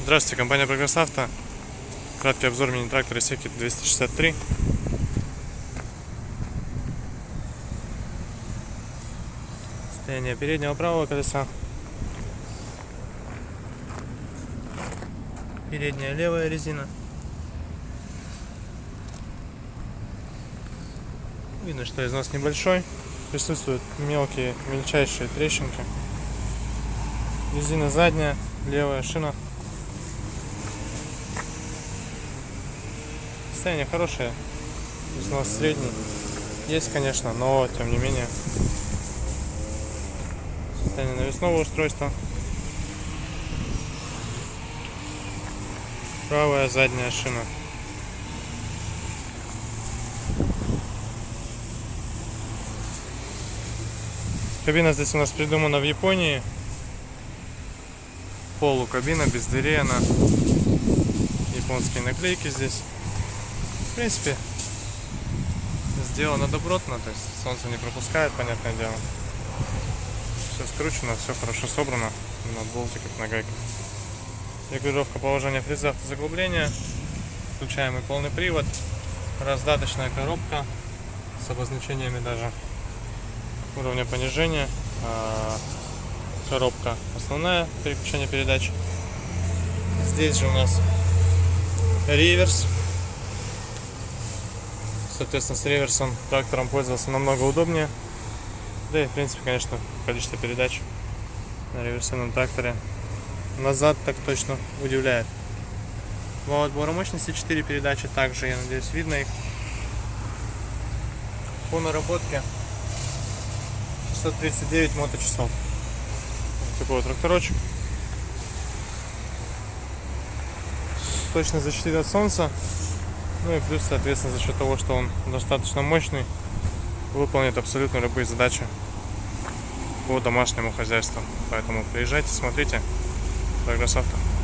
Здравствуйте, компания Прогресс Авто. Краткий обзор мини-трактора Секи 263. Состояние переднего правого колеса. Передняя левая резина. Видно, что износ небольшой. Присутствуют мельчайшие трещинки. Резина задняя, левая шина. Состояние хорошее, износ средний. Есть, конечно, но тем не менее. Состояние навесного устройства. Правая задняя шина. Кабина здесь у нас придумана в Японии. Полукабина, без дверей она. Японские наклейки здесь. В принципе, сделано добротно, то есть солнце не пропускает, понятное дело. Все скручено, все хорошо собрано на болтиках, на гайках. Регулировка положения фреза автозаглубления. Включаемый полный привод. Раздаточная коробка с обозначениями даже уровня понижения. Коробка основная, переключение передач. Здесь же у нас реверс. Соответственно, с реверсом трактором пользоваться намного удобнее. Да и в принципе, конечно, количество передач на реверсивном тракторе назад так точно удивляет. Вал отбора мощности 4 передачи, также, я надеюсь, видно их. По наработке 639 моточасов. Такой вот тракторочек. Точно защитит от солнца. Ну и плюс, соответственно, за счет того, что он достаточно мощный, выполнит абсолютно любые задачи по домашнему хозяйству. Поэтому приезжайте, смотрите. Прогресс Авто.